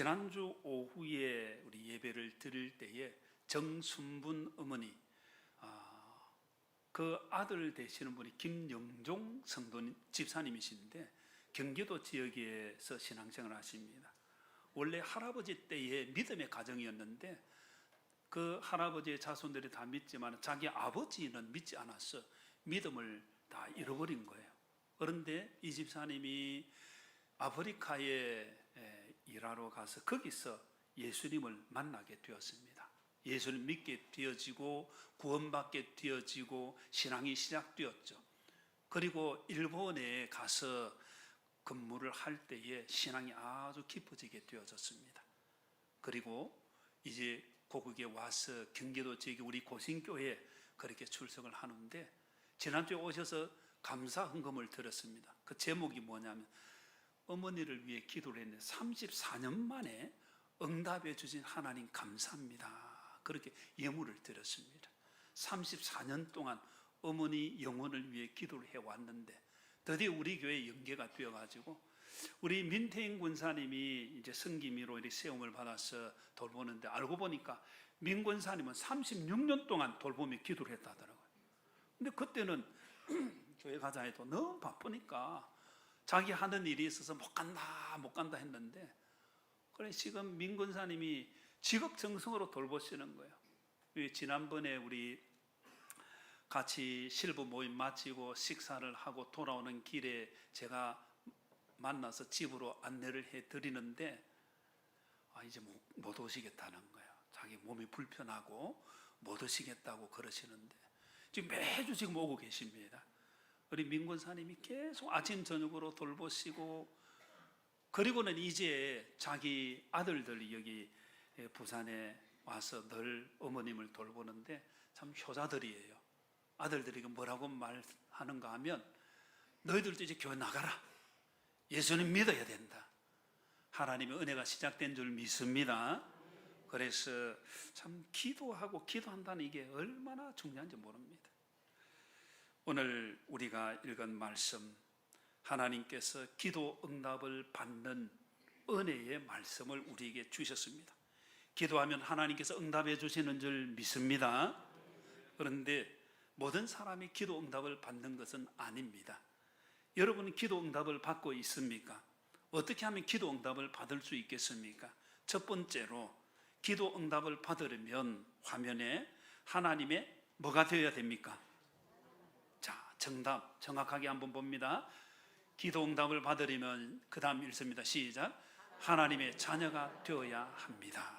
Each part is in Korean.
지난주 오후에 우리 예배를 드릴 때에 정순분 어머니, 그 아들 되시는 분이 김영종 성도님 집사님이신데 경기도 지역에서 신앙생활을 하십니다. 원래 할아버지 때의 믿음의 가정이었는데 그 할아버지의 자손들이 다 믿지만 자기 아버지는 믿지 않았어. 믿음을 다 잃어버린 거예요. 그런데 이 집사님이 아프리카에 일하러 가서 거기서 예수님을 만나게 되었습니다. 예수를 믿게 되어지고 구원받게 되어지고 신앙이 시작되었죠. 그리고 일본에 가서 근무를 할 때에 신앙이 아주 깊어지게 되어졌습니다. 그리고 이제 고국에 와서 경기도 지역에 우리 고신교회에 그렇게 출석을 하는데 지난주에 오셔서 감사 헌금을 드렸습니다. 그 제목이 뭐냐면 어머니를 위해 기도를 했는데 34년 만에 응답해 주신 하나님 감사합니다. 그렇게 예물을 드렸습니다. 34년 동안 어머니 영혼을 위해 기도를 해왔는데 드디어 우리 교회에 연계가 되어가지고 우리 민태인 군사님이 이제 성기미로 이렇게 세움을 받아서 돌보는데 알고 보니까 민 군사님은 36년 동안 돌보며 기도를 했다더라고요. 근데 그때는 교회 가자 해도 너무 바쁘니까 자기 하는 일이 있어서 못 간다 했는데 그래 지금 민 군사님이 지극정성으로 돌보시는 거예요. 지난번에 우리 같이 실부 모임 마치고 식사를 하고 돌아오는 길에 제가 만나서 집으로 안내를 해드리는데 이제 못 오시겠다는 거예요. 자기 몸이 불편하고 못 오시겠다고 그러시는데 지금 매주 지금 오고 계십니다. 우리 민권사님이 계속 아침 저녁으로 돌보시고 그리고는 이제 자기 아들들이 여기 부산에 와서 늘 어머님을 돌보는데 참 효자들이에요. 아들들이 뭐라고 말하는가 하면 너희들도 이제 교회 나가라. 예수님 믿어야 된다. 하나님의 은혜가 시작된 줄 믿습니다. 그래서 참 기도하고 기도한다는 이게 얼마나 중요한지 모릅니다. 오늘 우리가 읽은 말씀, 하나님께서 기도 응답을 받는 은혜의 말씀을 우리에게 주셨습니다. 기도하면 하나님께서 응답해 주시는 줄 믿습니다. 그런데 모든 사람이 기도 응답을 받는 것은 아닙니다. 여러분은 기도 응답을 받고 있습니까? 어떻게 하면 기도 응답을 받을 수 있겠습니까? 첫 번째로 기도 응답을 받으려면 화면에 하나님의 뭐가 되어야 됩니까? 자, 정답 정확하게 한번 봅니다. 기도 응답을 받으려면 그 다음 읽습니다. 시작. 하나님의 자녀가 되어야 합니다.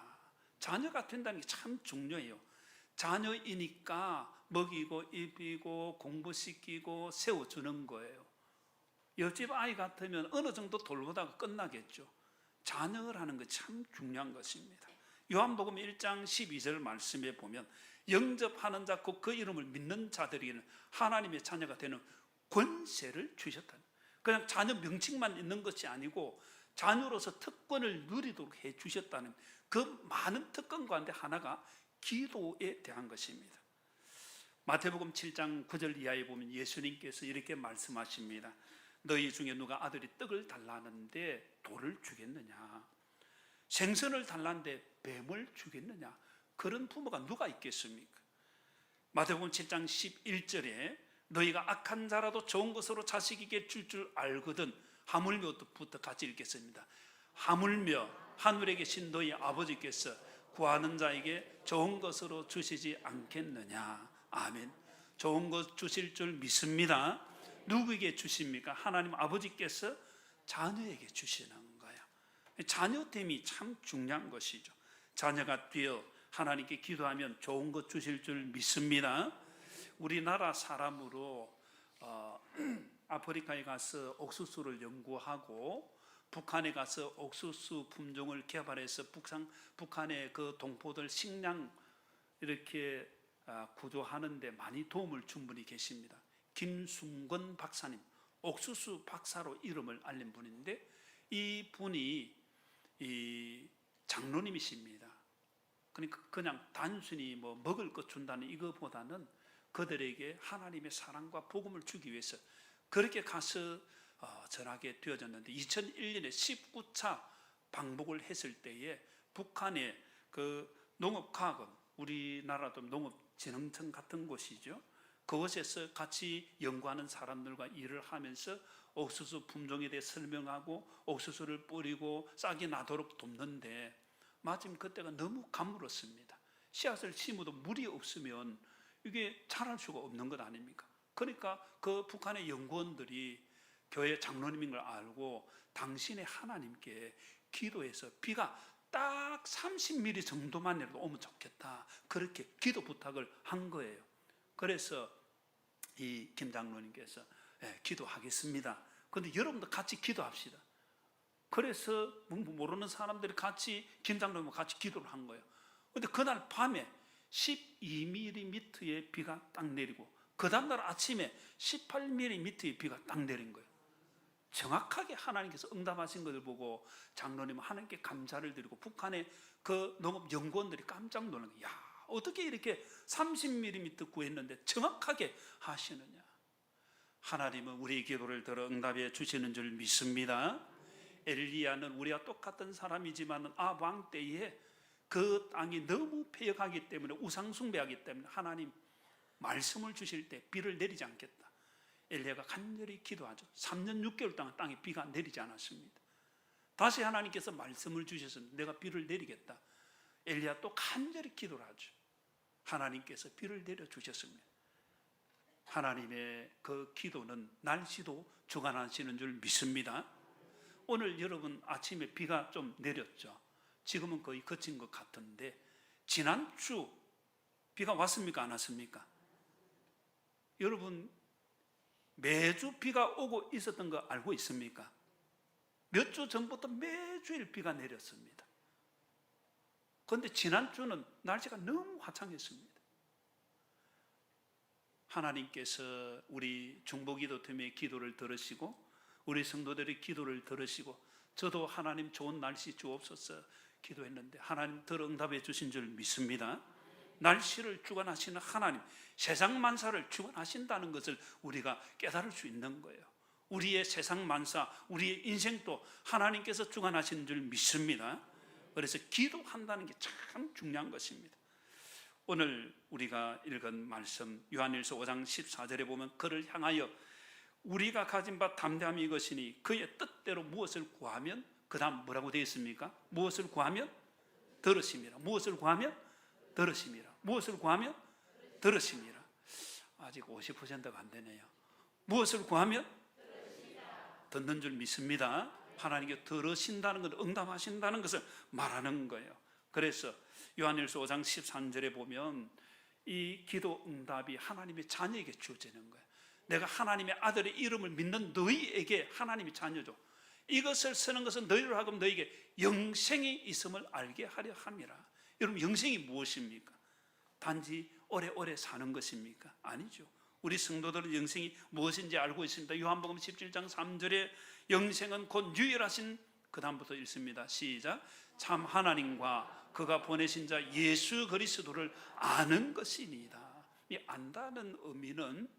자녀가 된다는 게 참 중요해요. 자녀이니까 먹이고 입히고 공부시키고 세워주는 거예요. 옆집 아이 같으면 어느 정도 돌보다가 끝나겠죠. 자녀라는 거 참 중요한 것입니다. 요한복음 1장 12절 말씀에 보면 영접하는 자 곧 그 이름을 믿는 자들에게는 하나님의 자녀가 되는 권세를 주셨다는, 그냥 자녀 명칭만 있는 것이 아니고 자녀로서 특권을 누리도록 해 주셨다는 그 많은 특권 가운데 하나가 기도에 대한 것입니다. 마태복음 7장 9절 이하에 보면 예수님께서 이렇게 말씀하십니다. 너희 중에 누가 아들이 떡을 달라는데 돌을 주겠느냐? 생선을 달라는데 뱀을 주겠느냐? 그런 부모가 누가 있겠습니까? 마태복음 7장 11절에 너희가 악한 자라도 좋은 것으로 자식에게 줄 알거든. 하물며부터 같이 읽겠습니다. 하물며 하늘에 계신 너희 아버지께서 구하는 자에게 좋은 것으로 주시지 않겠느냐? 아멘. 좋은 것 주실 줄 믿습니다. 누구에게 주십니까? 하나님 아버지께서 자녀에게 주시는 거예요. 자녀됨이 참 중요한 것이죠. 자녀가 되어 하나님께 기도하면 좋은 것 주실 줄 믿습니다. 우리나라 사람으로 아프리카에 가서 옥수수를 연구하고 북한에 가서 옥수수 품종을 개발해서 북한의 그 동포들 식량 이렇게 구조하는 데 많이 도움을 준 분이 계십니다. 김순건 박사님, 옥수수 박사로 이름을 알린 분인데 이 분이 장로님이십니다. 그러니까 그냥 단순히 먹을 것 준다는 이거보다는 그들에게 하나님의 사랑과 복음을 주기 위해서 그렇게 가서 전하게 되어졌는데 2001년에 19차 방북을 했을 때에 북한의 그 농업과학원, 우리나라도 농업진흥청 같은 곳이죠. 그곳에서 같이 연구하는 사람들과 일을 하면서 옥수수 품종에 대해 설명하고 옥수수를 뿌리고 싹이 나도록 돕는데 마침 그때가 너무 가물었습니다. 씨앗을 심어도 물이 없으면 이게 자랄 수가 없는 것 아닙니까? 그러니까 그 북한의 연구원들이 교회 장로님인 걸 알고 당신의 하나님께 기도해서 비가 딱 30mm 정도만 내려도 오면 좋겠다, 그렇게 기도 부탁을 한 거예요. 그래서 이 김 장로님께서 기도하겠습니다. 그런데 여러분도 같이 기도합시다. 그래서 모르는 사람들이 같이 김 장로님과 같이 기도를 한 거예요. 그런데 그날 밤에 12mm의 비가 딱 내리고 그 다음날 아침에 18mm의 비가 딱 내린 거예요. 정확하게 하나님께서 응답하신 것을 보고 장로님은 하나님께 감사를 드리고 북한의 그 농업연구원들이 깜짝 놀란 거예요. 야, 어떻게 이렇게 30mm 구했는데 정확하게 하시느냐. 하나님은 우리의 기도를 들어 응답해 주시는 줄 믿습니다. 엘리야는 우리와 똑같은 사람이지만 왕 때에 그 땅이 너무 패역하기 때문에 우상 숭배하기 때문에 하나님 말씀을 주실 때 비를 내리지 않겠다. 엘리야가 간절히 기도하죠. 3년 6개월 동안 땅에 비가 내리지 않았습니다. 다시 하나님께서 말씀을 주셔서 내가 비를 내리겠다. 엘리야 또 간절히 기도를 하죠. 하나님께서 비를 내려주셨습니다. 하나님의 그 기도는 날씨도 주관하시는 줄 믿습니다. 오늘 여러분 아침에 비가 좀 내렸죠. 지금은 거의 그친 것 같은데 지난주 비가 왔습니까? 안 왔습니까? 여러분 매주 비가 오고 있었던 거 알고 있습니까? 몇 주 전부터 매주일 비가 내렸습니다. 그런데 지난주는 날씨가 너무 화창했습니다. 하나님께서 우리 중보기도팀의 기도를 들으시고 우리 성도들의 기도를 들으시고 저도 하나님 좋은 날씨 주옵소서 기도했는데 하나님 들어 응답해 주신 줄 믿습니다. 날씨를 주관하시는 하나님, 세상 만사를 주관하신다는 것을 우리가 깨달을 수 있는 거예요. 우리의 세상 만사, 우리의 인생도 하나님께서 주관하시는 줄 믿습니다. 그래서 기도한다는 게 참 중요한 것입니다. 오늘 우리가 읽은 말씀 요한일서 5장 14절에 보면 그를 향하여 우리가 가진 바 담대함이 이것이니 그의 뜻대로 무엇을 구하면, 그 다음 뭐라고 되어 있습니까? 무엇을 구하면 들으심이라. 무엇을 구하면 들으심이라. 무엇을 구하면 들으심이라. 아직 50%가 안 되네요. 무엇을 구하면 듣는 줄 믿습니다. 하나님께 들으신다는 것, 응답하신다는 것을 말하는 거예요. 그래서 요한일서 5장 13절에 보면 이 기도 응답이 하나님의 자녀에게 주어지는 거예요. 내가 하나님의 아들의 이름을 믿는 너희에게 하나님의 자녀죠. 이것을 쓰는 것은 너희로 하여금 너희에게 영생이 있음을 알게 하려 함이라. 여러분 영생이 무엇입니까? 단지 오래오래 사는 것입니까? 아니죠. 우리 성도들은 영생이 무엇인지 알고 있습니다. 요한복음 17장 3절에 영생은 곧 유일하신, 그 다음부터 읽습니다. 시작. 참 하나님과 그가 보내신 자 예수 그리스도를 아는 것이니이다. 이 안다는 의미는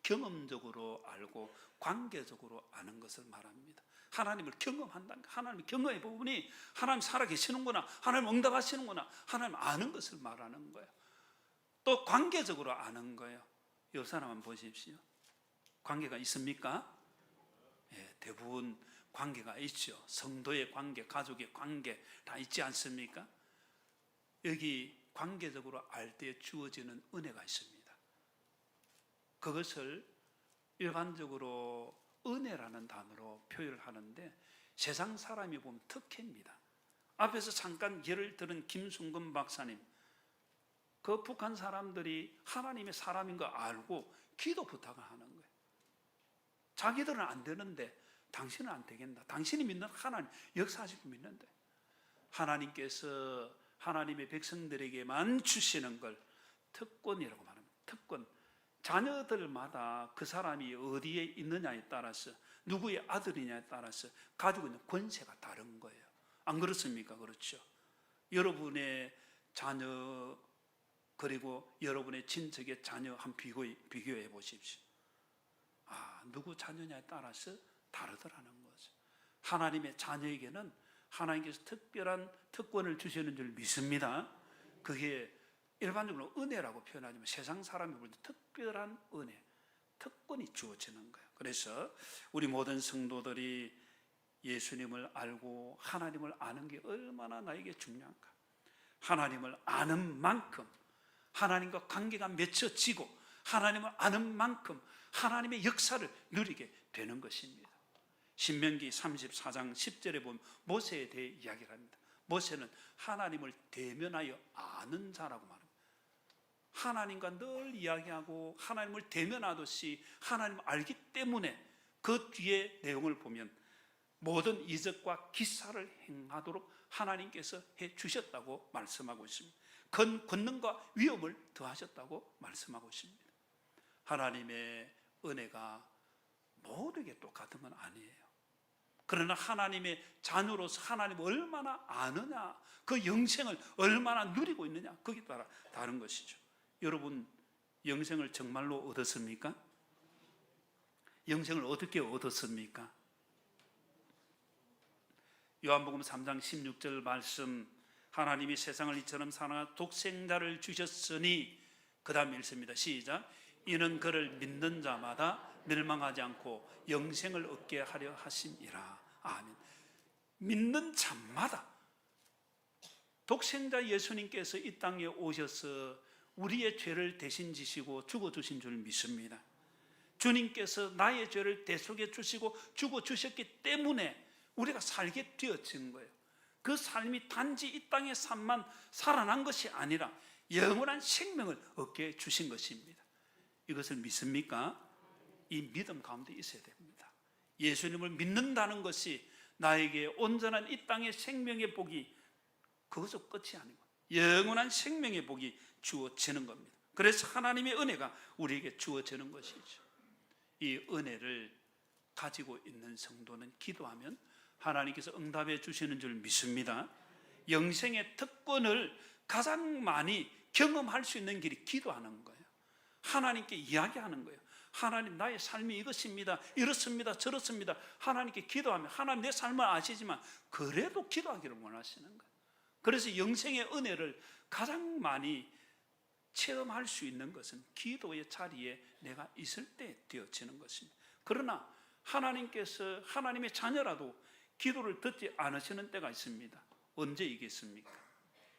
경험적으로 알고 관계적으로 아는 것을 말합니다. 하나님을 경험한다는 거, 하나님을 경험해 보니 하나님 살아계시는구나, 하나님 응답하시는구나, 하나님 아는 것을 말하는 거예요. 또 관계적으로 아는 거예요. 옆 사람 한번 보십시오. 관계가 있습니까? 예, 대부분 관계가 있죠. 성도의 관계, 가족의 관계 다 있지 않습니까? 여기 관계적으로 알 때 주어지는 은혜가 있습니다. 그것을 일반적으로 은혜라는 단어로 표현을 하는데 세상 사람이 보면 특혜입니다. 앞에서 잠깐 예를 들은 김순금 박사님, 그 북한 사람들이 하나님의 사람인 거 알고 기도 부탁을 하는 거예요. 자기들은 안 되는데 당신은 안 되겠다. 당신이 믿는 하나님 역사하시고 믿는데, 하나님께서 하나님의 백성들에게만 주시는 걸 특권이라고 말합니다. 특권. 자녀들마다 그 사람이 어디에 있느냐에 따라서, 누구의 아들이냐에 따라서 가지고 있는 권세가 다른 거예요. 안 그렇습니까? 그렇죠. 여러분의 자녀 그리고 여러분의 친척의 자녀 한 비교해 보십시오. 누구 자녀냐에 따라서 다르더라는 거죠. 하나님의 자녀에게는 하나님께서 특별한 특권을 주시는 줄 믿습니다. 그게 일반적으로 은혜라고 표현하지만 세상 사람이 볼 때 특별한 은혜, 특권이 주어지는 거예요. 그래서 우리 모든 성도들이 예수님을 알고 하나님을 아는 게 얼마나 나에게 중요한가. 하나님을 아는 만큼 하나님과 관계가 맺혀지고 하나님을 아는 만큼 하나님의 역사를 누리게 되는 것입니다. 신명기 34장 10절에 보면 모세에 대해 이야기를 합니다. 모세는 하나님을 대면하여 아는 자라고 말합니다. 하나님과 늘 이야기하고 하나님을 대면하듯이 하나님을 알기 때문에 그 뒤에 내용을 보면 모든 이적과 기사를 행하도록 하나님께서 해 주셨다고 말씀하고 있습니다. 권능과 위엄을 더하셨다고 말씀하고 있습니다. 하나님의 은혜가 모두에게 똑같은 건 아니에요. 그러나 하나님의 자녀로서 하나님을 얼마나 아느냐, 그 영생을 얼마나 누리고 있느냐, 거기에 따라 다른 것이죠. 여러분, 영생을 정말로 얻었습니까? 영생을 어떻게 얻었습니까? 요한복음 3장 16절 말씀, 하나님이 세상을 이처럼 사랑하사 독생자를 주셨으니, 그 다음 읽습니다. 시작. 이는 그를 믿는 자마다 멸망하지 않고 영생을 얻게 하려 하심이라. 아멘. 믿는 자마다 독생자 예수님께서 이 땅에 오셔서 우리의 죄를 대신 지시고 죽어주신 줄 믿습니다. 주님께서 나의 죄를 대속해 주시고 죽어주셨기 때문에 우리가 살게 되어진 거예요. 그 삶이 단지 이 땅의 삶만 살아난 것이 아니라 영원한 생명을 얻게 주신 것입니다. 이것을 믿습니까? 이 믿음 가운데 있어야 됩니다. 예수님을 믿는다는 것이 나에게 온전한 이 땅의 생명의 복이 그것도 끝이 아니고 영원한 생명의 복이 주어지는 겁니다. 그래서 하나님의 은혜가 우리에게 주어지는 것이죠. 이 은혜를 가지고 있는 성도는 기도하면 하나님께서 응답해 주시는 줄 믿습니다. 영생의 특권을 가장 많이 경험할 수 있는 길이 기도하는 거예요. 하나님께 이야기하는 거예요. 하나님, 나의 삶이 이것입니다, 이렇습니다, 저렇습니다. 하나님께 기도하면 하나님 내 삶을 아시지만 그래도 기도하기를 원하시는 거예요. 그래서 영생의 은혜를 가장 많이 체험할 수 있는 것은 기도의 자리에 내가 있을 때 되어지는 것입니다. 그러나 하나님께서 하나님의 자녀라도 기도를 듣지 않으시는 때가 있습니다. 언제 이겠습니까?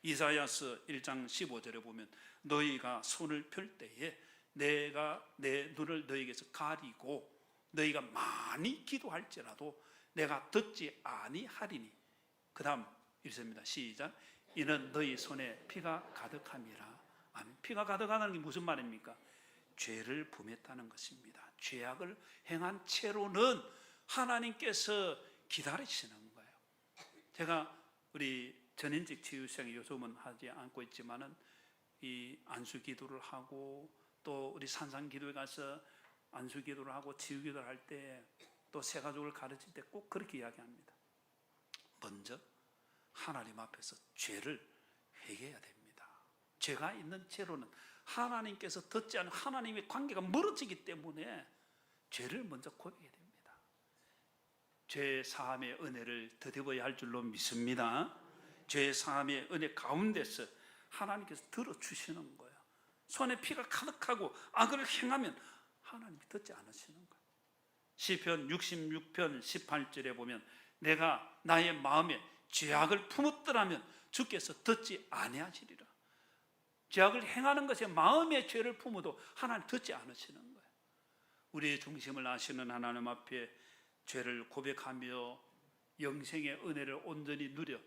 이사야서 1장 15절에 보면 너희가 손을 펼 때에 내가 내 눈을 너희에게서 가리고 너희가 많이 기도할지라도 내가 듣지 아니하리니. 그 다음 읽습니다. 시작. 이는 너희 손에 피가 가득함이라. 아멘. 피가 가득하다는 게 무슨 말입니까? 죄를 범했다는 것입니다. 죄악을 행한 채로는 하나님께서 기다리시는 거예요. 제가 우리 전인직 치유생이 요즘은 하지 않고 있지만은 이 안수 기도를 하고 또 우리 산상 기도에 가서 안수 기도를 하고 치유 기도를 할 때 또 새 가족을 가르칠 때 꼭 그렇게 이야기합니다. 먼저 하나님 앞에서 죄를 회개해야 됩니다. 죄가 있는 채로는 하나님께서 듣지 않은 하나님의 관계가 멀어지기 때문에 죄를 먼저 고백해야 됩니다. 죄 사함의 은혜를 더입어야 할 줄로 믿습니다. 죄 사함의 은혜 가운데서 하나님께서 들어주시는 거예요. 손에 피가 가득하고 악을 행하면 하나님이 듣지 않으시는 거예요. 시편 66편 18절에 보면 내가 나의 마음에 죄악을 품었더라면 주께서 듣지 아니하시리라. 죄악을 행하는 것에 마음의 죄를 품어도 하나님 듣지 않으시는 거예요. 우리의 중심을 아시는 하나님 앞에 죄를 고백하며 영생의 은혜를 온전히 누려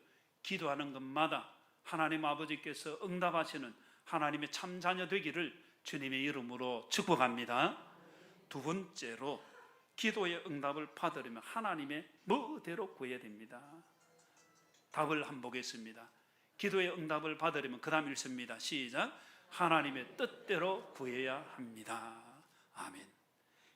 기도하는 것마다 하나님 아버지께서 응답하시는 하나님의 참 자녀 되기를 주님의 이름으로 축복합니다. 두 번째로 기도의 응답을 받으려면 하나님의 뭐대로 구해야 됩니다. 답을 한번 보겠습니다. 기도의 응답을 받으려면 그 다음 읽습니다. 시작. 하나님의 뜻대로 구해야 합니다. 아멘.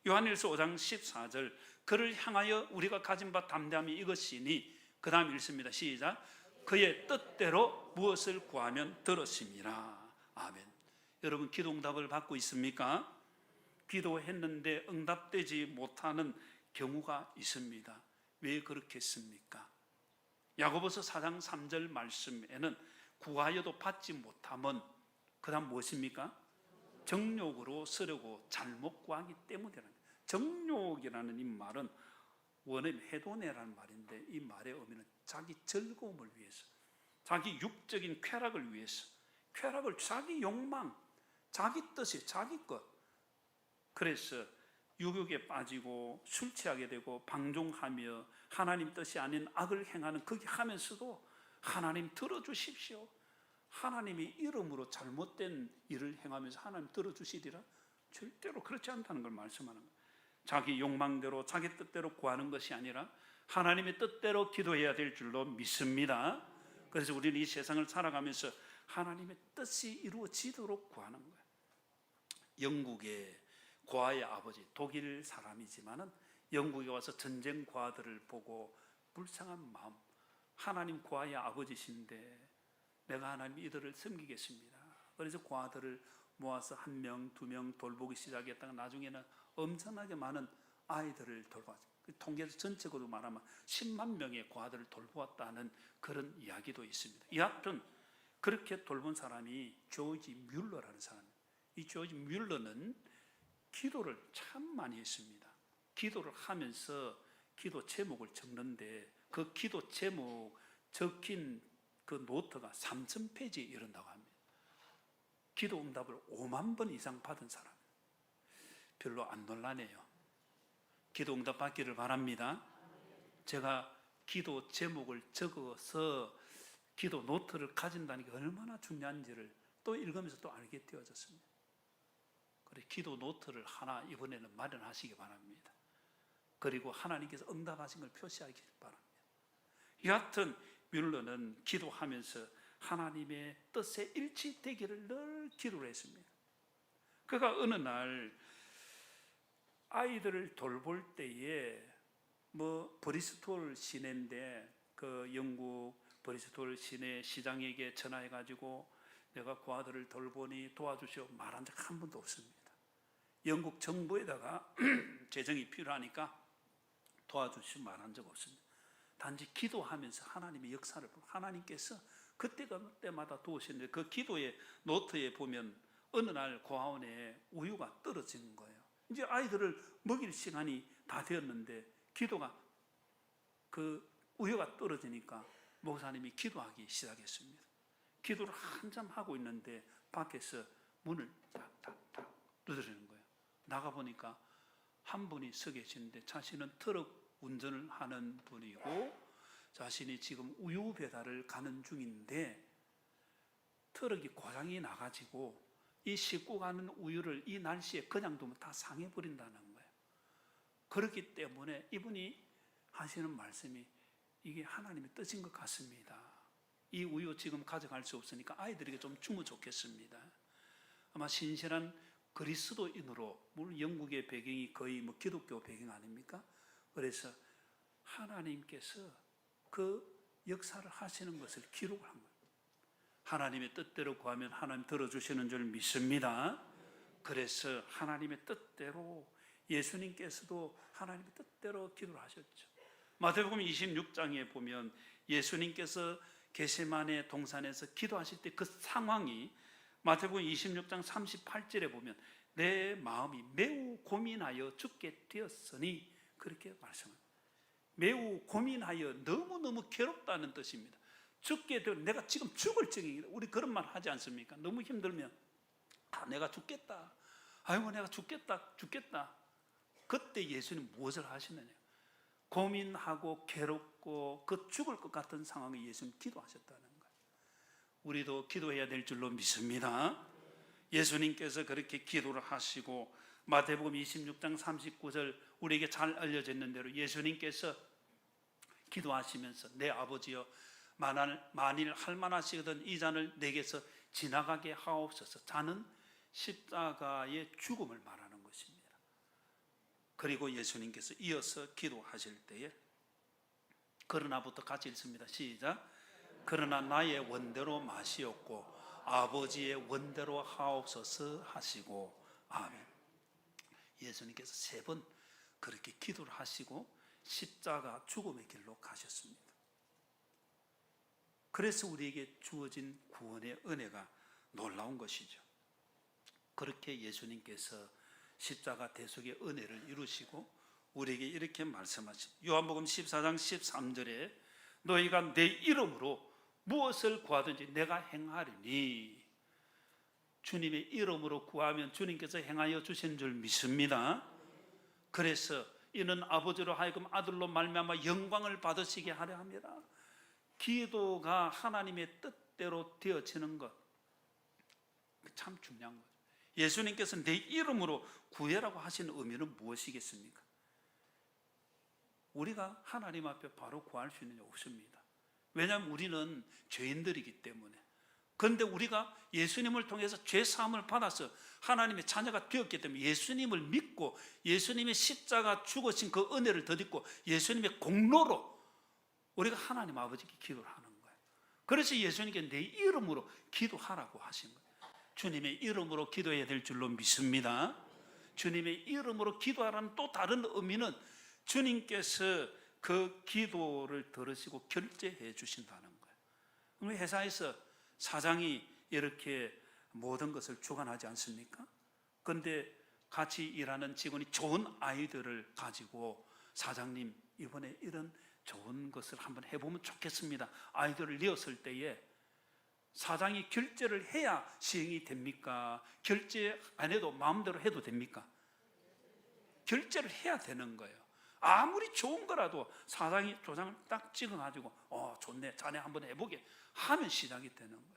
요한일서 5장 14절 그를 향하여 우리가 가진 바 담대함이 이것이니 그 다음 읽습니다. 시작. 그의 뜻대로 무엇을 구하면 들으심이라. 아멘. 여러분 기도 응답을 받고 있습니까? 기도했는데 응답되지 못하는 경우가 있습니다. 왜 그렇겠습니까? 야고보서 4장 3절 말씀에는 구하여도 받지 못하면 그 다음 무엇입니까? 정욕으로 쓰려고 잘못 구하기 때문이라는 거예요. 정욕이라는 이 말은 원어는 해도내라는 말인데, 이 말의 의미는 자기 즐거움을 위해서, 자기 육적인 쾌락을 위해서, 쾌락을, 자기 욕망, 자기 뜻이, 자기 것. 그래서 유혹에 빠지고 술 취하게 되고 방종하며 하나님 뜻이 아닌 악을 행하는, 그렇게 하면서도 하나님 들어주십시오, 하나님의 이름으로 잘못된 일을 행하면서 하나님 들어주시리라? 절대로 그렇지 않다는 걸 말씀하는 거예요. 자기 욕망대로 자기 뜻대로 구하는 것이 아니라 하나님의 뜻대로 기도해야 될 줄로 믿습니다. 그래서 우리는 이 세상을 살아가면서 하나님의 뜻이 이루어지도록 구하는 거예요. 영국의 고아의 아버지, 독일 사람이지만은 영국에 와서 전쟁 고아들을 보고 불쌍한 마음, 하나님 고아의 아버지신데 내가 하나님 이들을 섬기겠습니다. 그래서 고아들을 모아서 1명, 2명 돌보기 시작했다가 나중에는 엄청나게 많은 아이들을 돌보았어요. 통계에서 전체적으로 말하면 10만 명의 고아들을 돌보았다는 그런 이야기도 있습니다. 여하튼 그렇게 돌본 사람이 조지 뮬러라는 사람이에요. 이 조지 뮬러는 기도를 참 많이 했습니다. 기도를 하면서 기도 제목을 적는데 그 기도 제목 적힌 그 노트가 3,000페이지에 이른다고 합니다. 기도 응답을 5만 번 이상 받은 사람. 별로 안 놀라네요. 기도 응답 받기를 바랍니다. 제가 기도 제목을 적어서 기도 노트를 가진다는 게 얼마나 중요한지를 또 읽으면서 또 알게 되어졌습니다. 그래, 기도 노트를 하나 이번에는 마련하시기 바랍니다. 그리고 하나님께서 응답하신 걸 표시하기 바랍니다. 여하튼 뮬러는 기도하면서 하나님의 뜻에 일치되기를 늘 기도를 했습니다. 그가 어느 날 아이들을 돌볼 때에 브리스톨 시내인데 그 영국 브리스톨 시내 시장에게 전화해가지고 내가 그 아들을 돌보니 도와주시오 말한 적 한 번도 없습니다. 영국 정부에다가 재정이 필요하니까 도와주시오 말한 적 없습니다. 단지 기도하면서 하나님의 역사를 보고 하나님께서 그때마다 도우시는데 그 기도의 노트에 보면 어느 날 고아원에 우유가 떨어지는 거예요. 이제 아이들을 먹일 시간이 다 되었는데 기도가 그 우유가 떨어지니까 목사님이 기도하기 시작했습니다. 기도를 한참 하고 있는데 밖에서 문을 탁탁탁 두드리는 거예요. 나가보니까 한 분이 서 계시는데 자신은 트럭 운전을 하는 분이고 자신이 지금 우유 배달을 가는 중인데 트럭이 고장이 나가지고 이 싣고 가는 우유를 이 날씨에 그냥 두면 다 상해버린다는 거예요. 그렇기 때문에 이분이 하시는 말씀이 이게 하나님의 뜻인 것 같습니다. 이 우유 지금 가져갈 수 없으니까 아이들에게 좀 주면 좋겠습니다. 아마 신실한 그리스도인으로, 물론 영국의 배경이 거의 기독교 배경 아닙니까? 그래서 하나님께서 그 역사를 하시는 것을 기록을 한 거예요. 하나님의 뜻대로 구하면 하나님 들어주시는 줄 믿습니다. 그래서 하나님의 뜻대로 예수님께서도 하나님의 뜻대로 기도를 하셨죠. 마태복음 26장에 보면 예수님께서 겟세마네 동산에서 기도하실 때 그 상황이 마태복음 26장 38절에 보면 내 마음이 매우 고민하여 죽게 되었으니 그렇게 말씀합니다. 매우 고민하여 너무너무 괴롭다는 뜻입니다. 죽게 되면 내가 지금 죽을 적이다. 우리 그런 말 하지 않습니까? 너무 힘들면 내가 죽겠다. 아이고 내가 죽겠다. 그때 예수님 무엇을 하시느냐? 고민하고 괴롭고 그 죽을 것 같은 상황에 예수님 기도하셨다는 거예요. 우리도 기도해야 될 줄로 믿습니다. 예수님께서 그렇게 기도를 하시고 마태복음 26장 39절 우리에게 잘 알려져 있는 대로 예수님께서 기도하시면서 내 아버지여 만일 할만하시거든 이 잔을 내게서 지나가게 하옵소서. 잔은 십자가의 죽음을 말하는 것입니다. 그리고 예수님께서 이어서 기도하실 때에 그러나부터 같이 읽습니다. 시작. 그러나 나의 원대로 마시옵고 아버지의 원대로 하옵소서 하시고 아멘. 예수님께서 3번 그렇게 기도를 하시고 십자가 죽음의 길로 가셨습니다. 그래서 우리에게 주어진 구원의 은혜가 놀라운 것이죠. 그렇게 예수님께서 십자가 대속의 은혜를 이루시고 우리에게 이렇게 말씀하십니다. 요한복음 14장 13절에 너희가 내 이름으로 무엇을 구하든지 내가 행하리니, 주님의 이름으로 구하면 주님께서 행하여 주신 줄 믿습니다. 그래서 이는 아버지로 하여금 아들로 말미암아 영광을 받으시게 하려 합니다. 기도가 하나님의 뜻대로 되어지는 것, 참 중요한 거죠. 예수님께서 내 이름으로 구해라고 하신 의미는 무엇이겠습니까? 우리가 하나님 앞에 바로 구할 수 있는 게 없습니다. 왜냐하면 우리는 죄인들이기 때문에. 그런데 우리가 예수님을 통해서 죄 사함을 받아서 하나님의 자녀가 되었기 때문에 예수님을 믿고 예수님의 십자가 죽으신 그 은혜를 덧입고 예수님의 공로로 우리가 하나님 아버지께 기도를 하는 거예요. 그래서 예수님께 내 이름으로 기도하라고 하신 거예요. 주님의 이름으로 기도해야 될 줄로 믿습니다. 주님의 이름으로 기도하라는 또 다른 의미는 주님께서 그 기도를 들으시고 결제해 주신다는 거예요. 우리 회사에서 사장이 이렇게 모든 것을 주관하지 않습니까? 그런데 같이 일하는 직원이 좋은 아이디어를 가지고 사장님 이번에 이런 좋은 것을 한번 해보면 좋겠습니다. 아이디어를 내었을 때에 사장이 결제를 해야 시행이 됩니까? 결제 안 해도 마음대로 해도 됩니까? 결제를 해야 되는 거예요. 아무리 좋은 거라도 사장이 도장을 딱 찍어가지고 좋네, 자네 한번 해보게 하면 시작이 되는 거예요.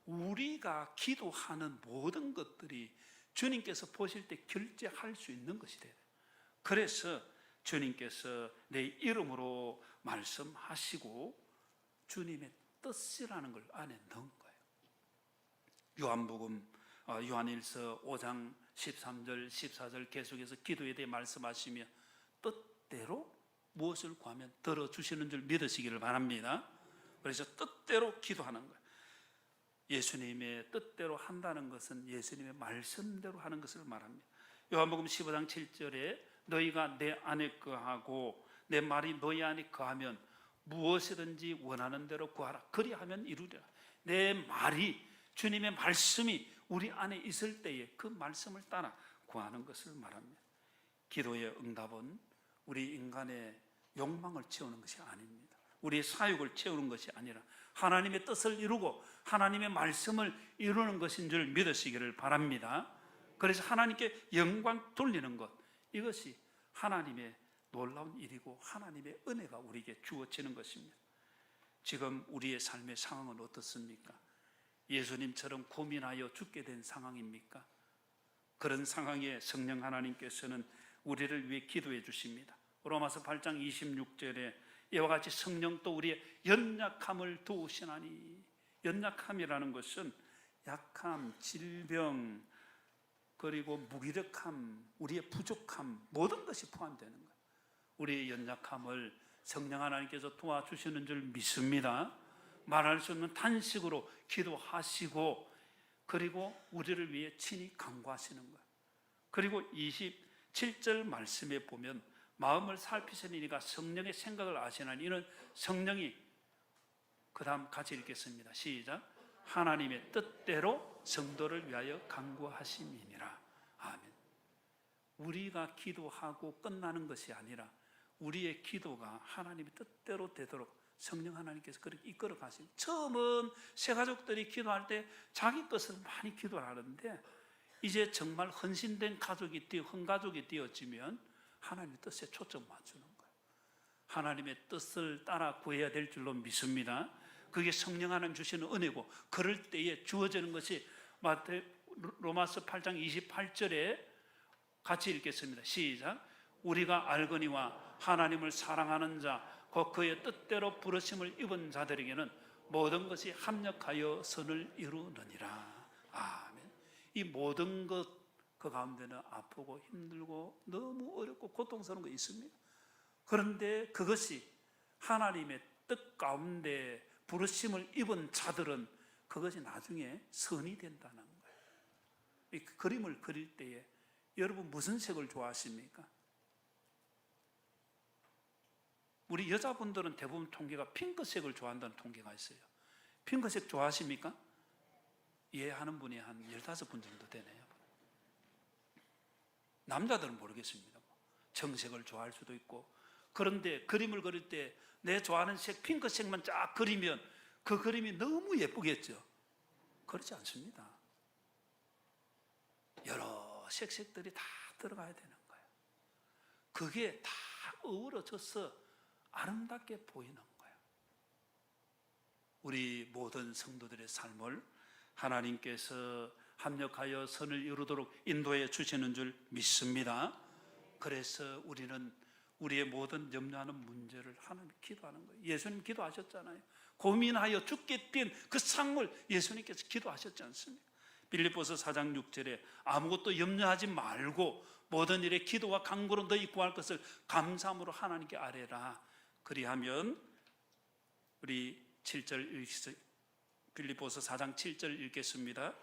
우리가 기도하는 모든 것들이 주님께서 보실 때 결제할 수 있는 것이 돼요. 그래서 주님께서 내 이름으로 말씀하시고 주님의 뜻이라는 걸 안에 넣은 거예요. 요한복음 요한일서 5장 13절 14절 계속해서 기도에 대해 말씀하시며 뜻대로 무엇을 구하면 들어주시는 줄 믿으시기를 바랍니다. 그래서 뜻대로 기도하는 거예요. 예수님의 뜻대로 한다는 것은 예수님의 말씀대로 하는 것을 말합니다. 요한복음 15장 7절에 너희가 내 안에 거하고 내 말이 너희 안에 거하면 무엇이든지 원하는 대로 구하라. 그리하면 이루리라. 내 말이, 주님의 말씀이 우리 안에 있을 때에 그 말씀을 따라 구하는 것을 말합니다. 기도의 응답은 우리 인간의 욕망을 채우는 것이 아닙니다. 우리의 사욕을 채우는 것이 아니라 하나님의 뜻을 이루고 하나님의 말씀을 이루는 것인 줄 믿으시기를 바랍니다. 그래서 하나님께 영광 돌리는 것, 이것이 하나님의 놀라운 일이고 하나님의 은혜가 우리에게 주어지는 것입니다. 지금 우리의 삶의 상황은 어떻습니까? 예수님처럼 고민하여 죽게 된 상황입니까? 그런 상황에 성령 하나님께서는 우리를 위해 기도해 주십니다. 로마서 8장 26절에 이와 같이 성령 또 우리의 연약함을 도우시나니, 연약함이라는 것은 약함, 질병, 그리고 무기력함, 우리의 부족함, 모든 것이 포함되는 거예요. 우리의 연약함을 성령 하나님께서 도와주시는 줄 믿습니다. 말할 수 없는 탄식으로 기도하시고 그리고 우리를 위해 친히 간구하시는 거예요. 그리고 27절 말씀에 보면 마음을 살피시는 이가 성령의 생각을 아시나니, 이는 성령이, 그 다음 같이 읽겠습니다. 시작. 하나님의 뜻대로 성도를 위하여 간구하심이니라. 아멘. 우리가 기도하고 끝나는 것이 아니라 우리의 기도가 하나님의 뜻대로 되도록 성령 하나님께서 그렇게 이끌어 가십니다. 처음은 새 가족들이 기도할 때 자기 것을 많이 기도를 하는데 이제 정말 헌신된 가족이 헌가족이 되어지면 하나님의 뜻에 초점 맞추는 거예요. 하나님의 뜻을 따라 구해야 될 줄로 믿습니다. 그게 성령 하나님 주시는 은혜고, 그럴 때에 주어지는 것이 로마서 8장 28절에 같이 읽겠습니다. 시작. 우리가 알거니와 하나님을 사랑하는 자, 곧 그의 뜻대로 부르심을 입은 자들에게는 모든 것이 합력하여 선을 이루느니라. 아멘. 이 모든 것, 그 가운데는 아프고 힘들고 너무 어렵고 고통스러운 거 있습니다. 그런데 그것이 하나님의 뜻 가운데 부르심을 입은 자들은 그것이 나중에 선이 된다는 거예요. 이 그림을 그릴 때에 여러분 무슨 색을 좋아하십니까? 우리 여자분들은 대부분 통계가 핑크색을 좋아한다는 통계가 있어요. 핑크색 좋아하십니까? 이해하는 분이 한 15분 정도 되네요. 남자들은 모르겠습니다. 청색을 좋아할 수도 있고. 그런데 그림을 그릴 때 내 좋아하는 색 핑크색만 쫙 그리면 그 그림이 너무 예쁘겠죠? 그렇지 않습니다. 여러 색색들이 다 들어가야 되는 거예요. 그게 다 어우러져서 아름답게 보이는 거예요. 우리 모든 성도들의 삶을 하나님께서 합력하여 선을 이루도록 인도해 주시는 줄 믿습니다. 그래서 우리는 우리의 모든 염려하는 문제를 하나님 기도하는 거예요. 예수님 기도하셨잖아요. 고민하여 죽게 된 그 상을 예수님께서 기도하셨지 않습니까? 빌립보서 4장 6절에 아무것도 염려하지 말고 모든 일에 기도와 간구로 너희 구할 것을 감사함으로 하나님께 아뢰라. 그리하면 우리 7절 빌립보서 4장 7절 읽겠습니다.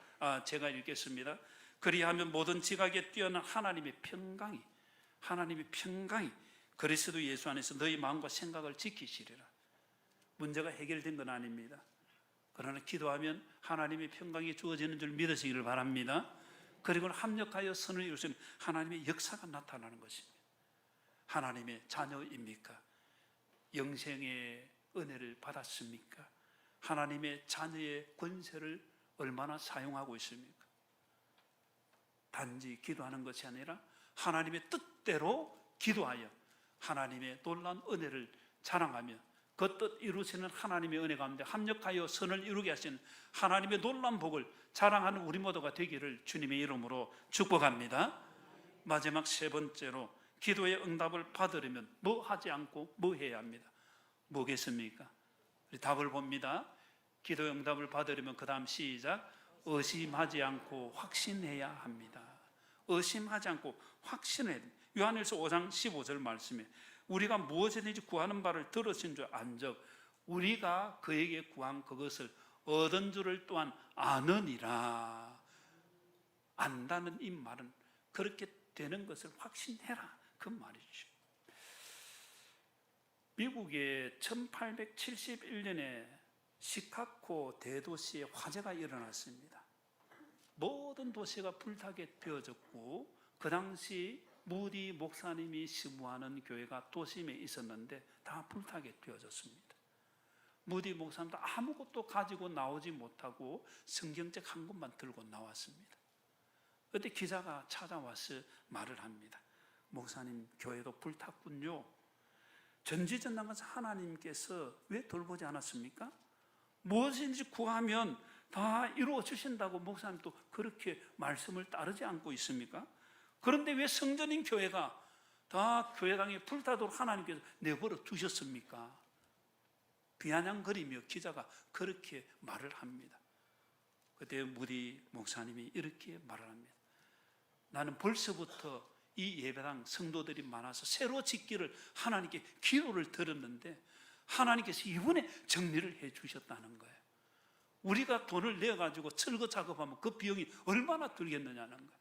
제가 읽겠습니다. 그리하면 모든 지각에 뛰어난 하나님의 평강이 그리스도 예수 안에서 너희 마음과 생각을 지키시리라. 문제가 해결된 건 아닙니다. 그러나 기도하면 하나님의 평강이 주어지는 줄 믿으시기를 바랍니다. 그리고 합력하여 선을 이루시는 하나님의 역사가 나타나는 것입니다. 하나님의 자녀입니까? 영생의 은혜를 받았습니까? 하나님의 자녀의 권세를 얼마나 사용하고 있습니까? 단지 기도하는 것이 아니라 하나님의 뜻대로 기도하여 하나님의 놀라운 은혜를 자랑하며 그 뜻 이루시는 하나님의 은혜 가운데 합력하여 선을 이루게 하시는 하나님의 놀라운 복을 자랑하는 우리 모두가 되기를 주님의 이름으로 축복합니다. 마지막 세 번째로 기도의 응답을 받으려면 뭐 하지 않고 뭐 해야 합니다. 뭐겠습니까? 우리 답을 봅니다. 기도의 응답을 받으려면 그 다음 시작. 의심하지 않고 확신해야 합니다. 의심하지 않고 확신해야 됩니다. 요한일서 5장 15절 말씀에 우리가 무엇이든지 구하는 바를 들으신 줄 안즉 우리가 그에게 구한 그것을 얻은 줄을 또한 아느니라. 안다는 이 말은 그렇게 되는 것을 확신해라 그 말이죠. 미국의 1871년에 시카고 대도시에 화재가 일어났습니다. 모든 도시가 불타게 되어졌고 그 당시 무디 목사님이 시무하는 교회가 도심에 있었는데 다 불타게 되어졌습니다. 무디 목사님도 아무것도 가지고 나오지 못하고 성경책 한 권만 들고 나왔습니다. 그때 기자가 찾아와서 말을 합니다. 목사님, 교회도 불탔군요. 전지전능하신 하나님께서 왜 돌보지 않았습니까? 무엇인지 구하면 다 이루어 주신다고 목사님도 그렇게 말씀을 따르지 않고 있습니까? 그런데 왜 성전인 교회가 다 교회당에 불타도록 하나님께서 내버려 두셨습니까? 비아냥거리며 기자가 그렇게 말을 합니다. 그때 무디 목사님이 이렇게 말을 합니다. 나는 벌써부터 이 예배당 성도들이 많아서 새로 짓기를 하나님께 기도를 드렸는데 하나님께서 이번에 정리를 해 주셨다는 거예요. 우리가 돈을 내가지고 철거 작업하면 그 비용이 얼마나 들겠느냐는 거예요.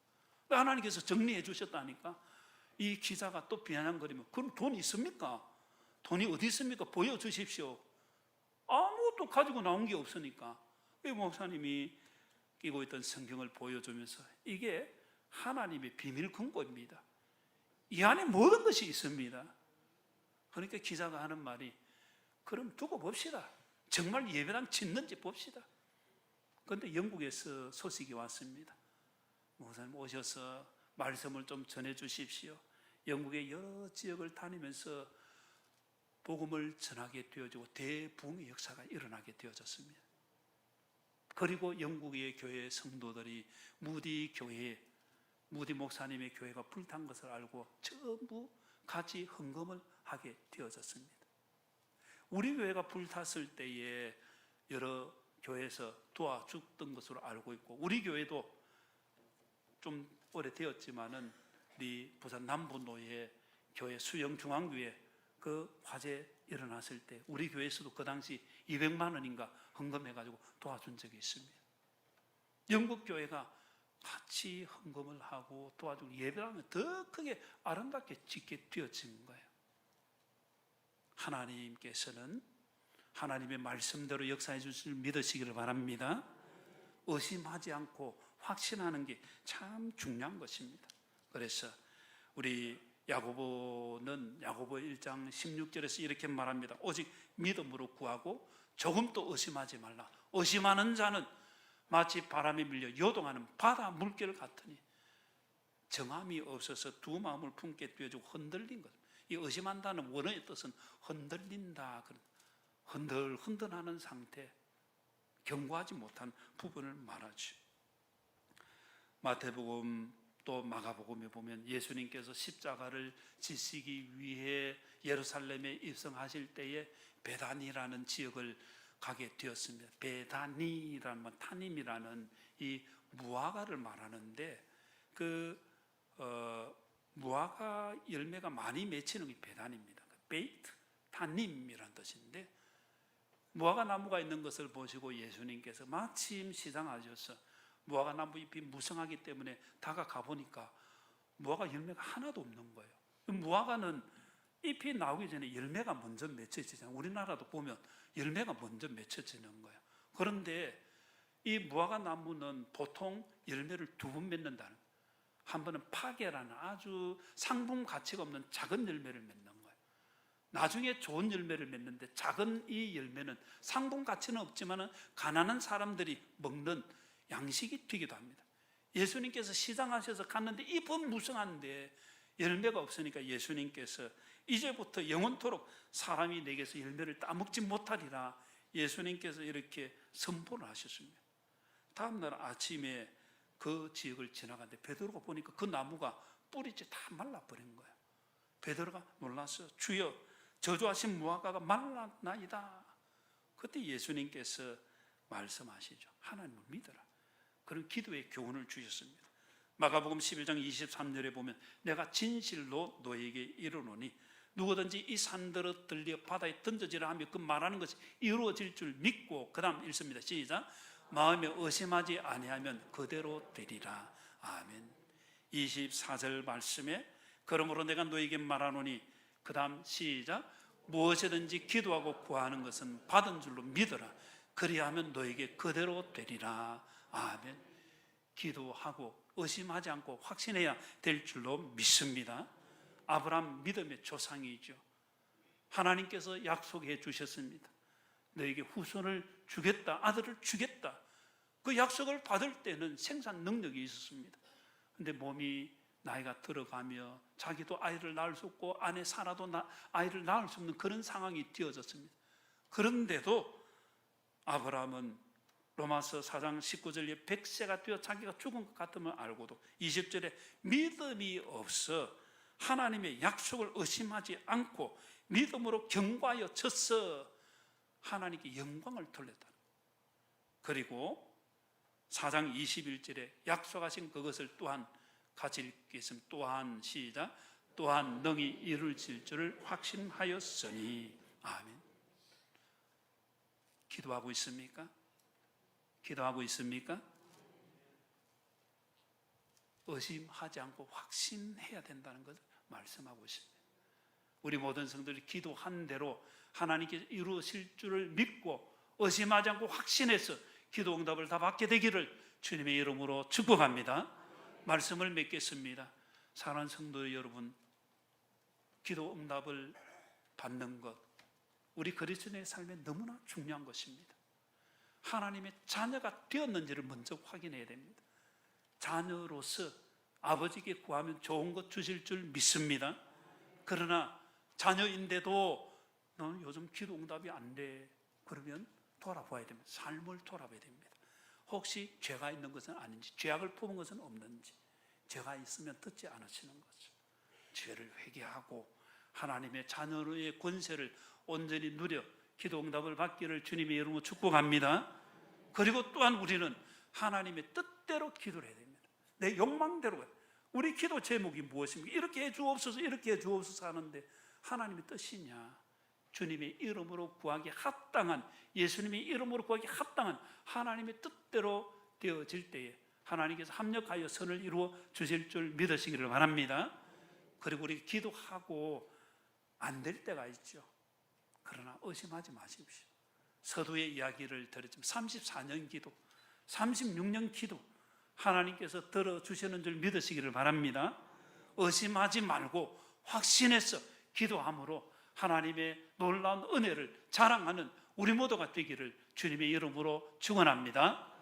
하나님께서 정리해 주셨다니까. 이 기자가 또 비아냥거리면 그럼 돈 있습니까? 돈이 어디 있습니까? 보여주십시오. 아무것도 가지고 나온 게 없으니까. 이 목사님이 끼고 있던 성경을 보여주면서 이게 하나님의 비밀 금고입니다. 이 안에 모든 것이 있습니다. 그러니까 기자가 하는 말이 그럼 두고 봅시다. 정말 예배당 짓는지 봅시다. 그런데 영국에서 소식이 왔습니다. 목사님 오셔서 말씀을 좀 전해 주십시오. 영국의 여러 지역을 다니면서 복음을 전하게 되어지고 대부흥의 역사가 일어나게 되어졌습니다. 그리고 영국의 교회 성도들이 무디 목사님의 교회가 불탄 것을 알고 전부 같이 헌금을 하게 되어졌습니다. 우리 교회가 불탔을 때에 여러 교회에서 도와줬던 것으로 알고 있고 우리 교회도 좀 오래되었지만은 우리 부산 남부노예 교회 수영중앙교회 그 화재 일어났을 때 우리 교회에서도 그 당시 200만 원인가 헌금해가지고 도와준 적이 있습니다. 영국 교회가 같이 헌금을 하고 도와주고 예배하면 더 크게 아름답게 짓게 되어진 거예요. 하나님께서는 하나님의 말씀대로 역사해 주실 줄 믿으시기를 바랍니다. 의심하지 않고 확신하는 게 참 중요한 것입니다. 그래서 우리 야고보는 야고보 1장 16절에서 이렇게 말합니다. 오직 믿음으로 구하고 조금도 의심하지 말라. 의심하는 자는 마치 바람에 밀려 요동하는 바다 물결 같으니 정함이 없어서 두 마음을 품게 되어지고 흔들린 것. 이 의심한다는 원어의 뜻은 흔들린다. 흔들흔들하는 상태, 견고하지 못한 부분을 말하죠. 마태복음 또 마가복음에 보면 예수님께서 십자가를 지시기 위해 예루살렘에 입성하실 때에 베다니라는 지역을 가게 되었습니다. 베다니라는 건 타님이라는 이 무화과를 말하는데 무화과 열매가 많이 맺히는 게 베다니입니다. 베이트, 타님이라는 뜻인데 무화과 나무가 있는 것을 보시고 예수님께서 마침 시장하셔서 무화과 나무 잎이 무성하기 때문에 다가가 보니까 무화과 열매가 하나도 없는 거예요. 무화과는 잎이 나오기 전에 열매가 먼저 맺혀지잖아요. 우리나라도 보면 열매가 먼저 맺혀지는 거예요. 그런데 이 무화과 나무는 보통 열매를 두 번 맺는다는 거예요. 한 번은 파계라는 아주 상품 가치가 없는 작은 열매를 맺는 거예요. 나중에 좋은 열매를 맺는데 작은 이 열매는 상품 가치는 없지만 가난한 사람들이 먹는 양식이 되기도 합니다. 예수님께서 시장하셔서 갔는데 잎은 무성한데 열매가 없으니까 예수님께서 이제부터 영원토록 사람이 내게서 열매를 따먹지 못하리라 예수님께서 이렇게 선포를 하셨습니다. 다음날 아침에 그 지역을 지나가는데 베드로가 보니까 그 나무가 뿌리째 다 말라버린 거예요. 베드로가 놀라서 주여 저주하신 무화과가 말랐나이다. 그때 예수님께서 말씀하시죠. 하나님을 믿어라. 그런 기도의 교훈을 주셨습니다. 마가복음 11장 23절에 보면 내가 진실로 너에게 이르노니 누구든지 이 산들을 들려 바다에 던져지라 하며 그 말하는 것이 이루어질 줄 믿고 그 다음 읽습니다. 시작. 마음에 의심하지 아니하면 그대로 되리라. 아멘. 24절 말씀에 그러므로 내가 너에게 말하노니 그 다음 시작. 무엇이든지 기도하고 구하는 것은 받은 줄로 믿어라. 그리하면 너에게 그대로 되리라. 아멘. 기도하고 의심하지 않고 확신해야 될 줄로 믿습니다. 아브라함 믿음의 조상이죠. 하나님께서 약속해 주셨습니다. 너에게 후손을 주겠다, 아들을 주겠다. 그 약속을 받을 때는 생산 능력이 있었습니다. 그런데 몸이 나이가 들어가며 자기도 아이를 낳을 수 없고 아내 사라도 아이를 낳을 수 없는 그런 상황이 되어졌습니다. 그런데도 아브라함은 로마서 4장 19절에 100세가 되어 자기가 죽은 것 같으면 알고도 20절에 믿음이 없어 하나님의 약속을 의심하지 않고 믿음으로 경과하여 쳤어 하나님께 영광을 돌렸다. 그리고 4장 21절에 약속하신 그것을 또한 같이 읽겠습니다. 또한 시작. 또한 능히 이룰 줄을 확신하였으니. 아멘. 기도하고 있습니까? 기도하고 있습니까? 의심하지 않고 확신해야 된다는 것을 말씀하고 있습니다. 우리 모든 성도들이 기도한 대로 하나님께서 이루실 줄을 믿고 의심하지 않고 확신해서 기도 응답을 다 받게 되기를 주님의 이름으로 축복합니다. 말씀을 맺겠습니다. 사랑하는 성도 여러분, 기도 응답을 받는 것 우리 그리스도인의 삶에 너무나 중요한 것입니다. 하나님의 자녀가 되었는지를 먼저 확인해야 됩니다. 자녀로서 아버지께 구하면 좋은 것 주실 줄 믿습니다. 그러나 자녀인데도 너는 요즘 기도 응답이 안 돼. 그러면 돌아봐야 됩니다. 삶을 돌아봐야 됩니다. 혹시 죄가 있는 것은 아닌지, 죄악을 품은 것은 없는지, 죄가 있으면 듣지 않으시는 거죠. 죄를 회개하고 하나님의 자녀의 권세를 온전히 누려 기도 응답을 받기를 주님의 이름으로 축복합니다. 그리고 또한 우리는 하나님의 뜻대로 기도를 해야 됩니다. 내 욕망대로. 우리 기도 제목이 무엇입니까? 이렇게 해 주옵소서, 이렇게 해 주옵소서 하는데 하나님의 뜻이냐? 주님의 이름으로 구하기 합당한, 예수님의 이름으로 구하기 합당한 하나님의 뜻대로 되어질 때에 하나님께서 합력하여 선을 이루어 주실 줄 믿으시기를 바랍니다. 그리고 우리 기도하고 안 될 때가 있죠. 그러나 의심하지 마십시오. 서두의 이야기를 들었지만 34년 기도, 36년 기도 하나님께서 들어주시는 줄 믿으시기를 바랍니다. 의심하지 말고 확신해서 기도함으로 하나님의 놀라운 은혜를 자랑하는 우리 모두가 되기를 주님의 이름으로 축원합니다.